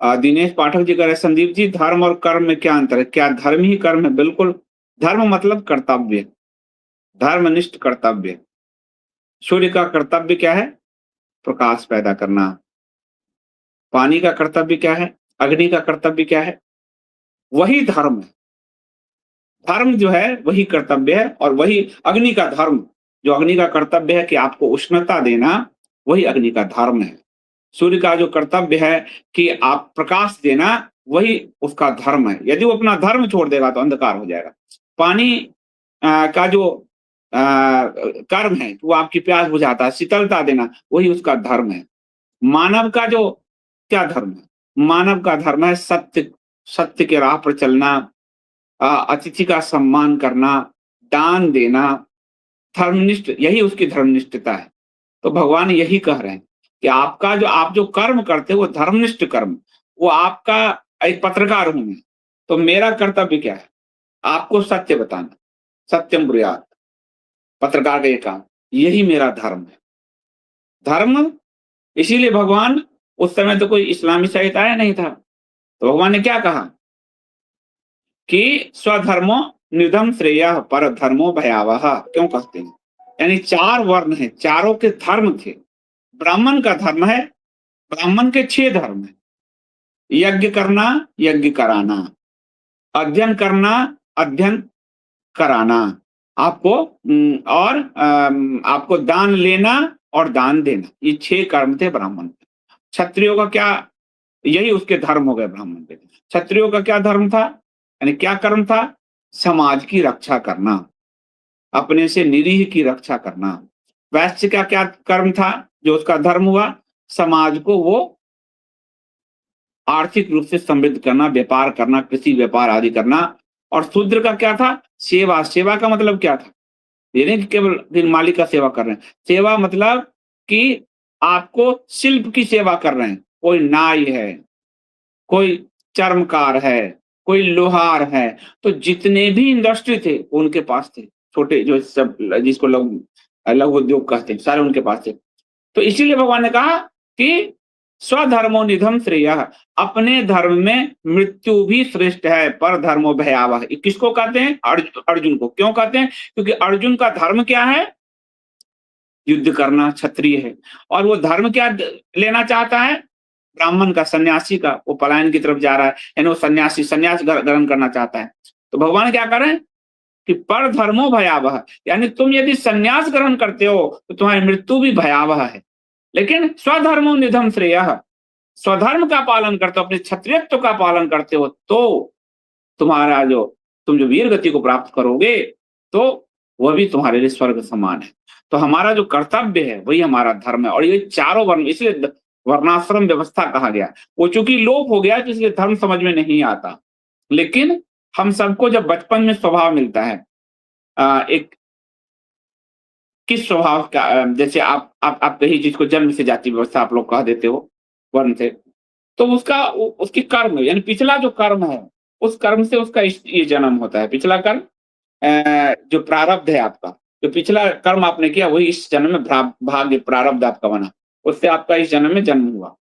दिनेश पाठक जी कह रहे हैं, संदीप जी धर्म और कर्म में क्या अंतर है? क्या धर्म ही कर्म है? बिल्कुल। धर्म मतलब कर्तव्य, धर्मनिष्ठ कर्तव्य। सूर्य का कर्तव्य क्या है? प्रकाश पैदा करना। पानी का कर्तव्य क्या है? अग्नि का कर्तव्य क्या है? वही धर्म है। धर्म जो है वही कर्तव्य है, और वही अग्नि का धर्म, जो अग्नि का कर्तव्य है कि आपको उष्णता देना, वही अग्नि का धर्म है। सूर्य का जो कर्तव्य है कि आप प्रकाश देना, वही उसका धर्म है। यदि वो अपना धर्म छोड़ देगा तो अंधकार हो जाएगा। पानी का जो कर्म है वो आपकी प्यास बुझाता है, शीतलता देना, वही उसका धर्म है। मानव का जो क्या धर्म है? मानव का धर्म है सत्य, सत्य के राह पर चलना, अतिथि का सम्मान करना, दान देना, धर्मनिष्ठ, यही उसकी धर्मनिष्ठता है। तो भगवान यही कह रहे हैं कि आपका जो आप जो कर्म करते हो वो धर्मनिष्ठ कर्म, वो आपका, एक पत्रकार हूं मैं, तो मेरा कर्तव्य क्या है? आपको सत्य बताना, सत्यम ब्रूयात, पत्रकार का ये काम, यही मेरा धर्म है। धर्म, इसीलिए भगवान, उस समय तो कोई इस्लामी साहित्य आया नहीं था, तो भगवान ने क्या कहा कि स्वधर्मो निधम श्रेय पर धर्मो भयावह, क्यों कहते हैं? यानी चार वर्ण है, चारों के धर्म थे। ब्राह्मण का धर्म है, ब्राह्मण के 6 धर्म है। यज्ञ करना, यज्ञ कराना, अध्ययन करना, अध्ययन कराना, आपको और आपको दान लेना और दान देना, ये 6 कर्म थे ब्राह्मण के। क्षत्रियों का क्या? यही उसके धर्म हो गए ब्राह्मण के। क्षत्रियों का क्या धर्म था, यानी क्या कर्म था? समाज की रक्षा करना, अपने से निरीह की रक्षा करना। वैश्य का क्या कर्म था जो उसका धर्म हुआ? समाज को वो आर्थिक रूप से समृद्ध करना, व्यापार करना, कृषि व्यापार आदि करना। और शूद्र का क्या था? सेवा। सेवा का मतलब क्या था? ये नहीं कि केवल फिर मालिक का सेवा कर रहे हैं। सेवा मतलब कि आपको शिल्प की सेवा कर रहे हैं। कोई नाई है, कोई चर्मकार है, कोई लोहार है, तो जितने भी इंडस्ट्री थे वो उनके पास थे। छोटे जो सब जिसको लघु लघु उद्योग कहते हैं, सारे उनके पास थे। तो इसीलिए भगवान ने कहा कि स्वधर्मो निधम श्रेय, अपने धर्म में मृत्यु भी श्रेष्ठ है, पर धर्मो भयावह। किसको कहते हैं? अर्जुन को। क्यों कहते हैं? क्योंकि अर्जुन का धर्म क्या है? युद्ध करना, क्षत्रिय है। और वो धर्म क्या लेना चाहता है? ब्राह्मण का, सन्यासी का, वो पलायन की तरफ जा रहा है, यानी वो सन्यासी, सन्यास ग्रहण करना चाहता है। तो भगवान क्या कर रहे हैं कि पर धर्मो भयावह, यानी तुम यदि सन्यास ग्रहण करते हो तो तुम्हारी मृत्यु भी भयावह है। लेकिन स्वधर्मो निधम श्रेय, स्वधर्म का पालन करते हो, अपने क्षत्रियत्व का पालन करते हो, तो तुम्हारा जो, तुम जो वीर गति को प्राप्त करोगे, तो वह भी तुम्हारे लिए स्वर्ग समान है। तो हमारा जो कर्तव्य है वही हमारा धर्म है। और ये चारों वर्ण, इसलिए वर्णाश्रम व्यवस्था कहा गया। वो चूंकि लोप हो गया तो इसलिए धर्म समझ में नहीं आता। लेकिन हम सबको जब बचपन में स्वभाव मिलता है, एक किस स्वभाव का, जैसे आप कहीं चीज को जन्म से जाति व्यवस्था आप लोग कह देते हो, वर्ण से, तो उसका उसकी कर्म, यानी पिछला जो कर्म है, उस कर्म से उसका ये जन्म होता है। पिछला कर्म, जो प्रारब्ध है आपका, जो पिछला कर्म आपने किया वही इस जन्म में भाग्य प्रारब्ध आपका बना, उससे आपका इस जन्म में जन्म हुआ।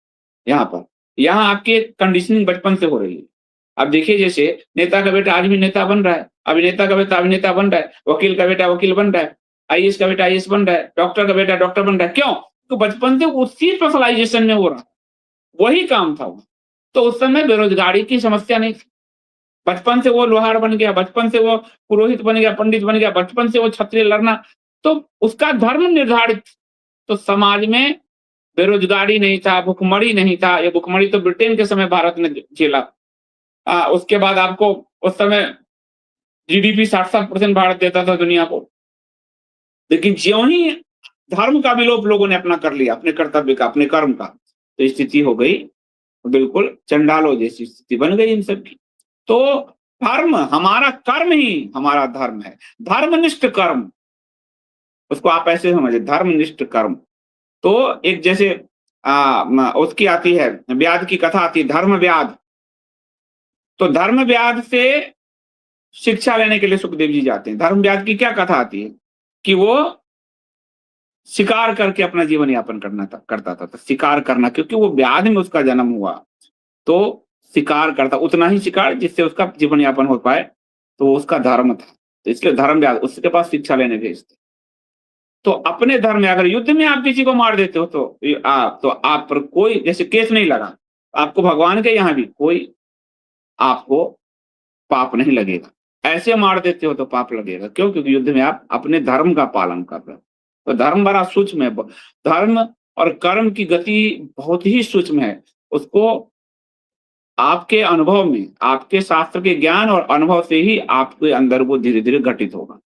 यहाँ पर, यहाँ आपकी कंडीशनिंग बचपन से हो रही है। अब देखिए, जैसे नेता का बेटा आज भी नेता बन रहा है, अभिनेता का बेटा अभिनेता बन रहा है, वकील का बेटा वकील बन रहा है, आईएएस का बेटा आईएएस बन रहा है, डॉक्टर का बेटा डॉक्टर बन रहा है। क्यों? तो बचपन से उसी स्पेशलाइजेशन में हो रहा, वही काम था वो। तो उस समय बेरोजगारी की समस्या नहीं थी। बचपन से वो लोहार बन गया, बचपन से वो पुरोहित बन गया, पंडित बन गया, बचपन से वो क्षत्रिय लड़ना, तो उसका धर्म निर्धारित। तो समाज में बेरोजगारी नहीं था, भुखमरी नहीं था। ये भुखमरी तो ब्रिटेन के समय भारत ने झेला। उसके बाद आपको उस समय जीडीपी 60% भारत देता था दुनिया को। लेकिन ज्यों ही धर्म का विलोप लोगों ने अपना कर लिया, अपने कर्तव्य का, अपने कर्म का, तो स्थिति हो गई बिल्कुल चंडालों जैसी स्थिति बन गई इन सबकी। तो धर्म, हमारा कर्म ही हमारा धर्म है, धर्मनिष्ठ कर्म, उसको आप ऐसे समझे, धर्मनिष्ठ कर्म। तो एक जैसे उसकी आती है, व्याध की कथा आती है, धर्म व्याध। तो धर्म व्याध से शिक्षा लेने के लिए सुखदेव जी जाते हैं। धर्म व्याध की क्या कथा आती है कि वो शिकार करके अपना जीवन यापन करता था। तो शिकार करना, क्योंकि वो व्याध में उसका जन्म हुआ, तो शिकार करता, उतना ही शिकार जिससे उसका जीवन यापन हो पाए, तो उसका धर्म था। तो इसलिए धर्म व्यास उसके पास शिक्षा लेने भेजते। तो अपने धर्म में अगर युद्ध में आप किसी को मार देते हो तो आप पर कोई जैसे केस नहीं लगा, आपको भगवान के यहाँ भी कोई आपको पाप नहीं लगेगा। ऐसे मार देते हो तो पाप लगेगा। क्यों? क्योंकि युद्ध में आप अपने धर्म का पालन कर रहे हो। तो धर्म बड़ा सूक्ष्म है। धर्म और कर्म की गति बहुत ही सूक्ष्म है। उसको आपके अनुभव में, आपके शास्त्र के ज्ञान और अनुभव से ही आपके अंदर वो धीरे-धीरे घटित होगा।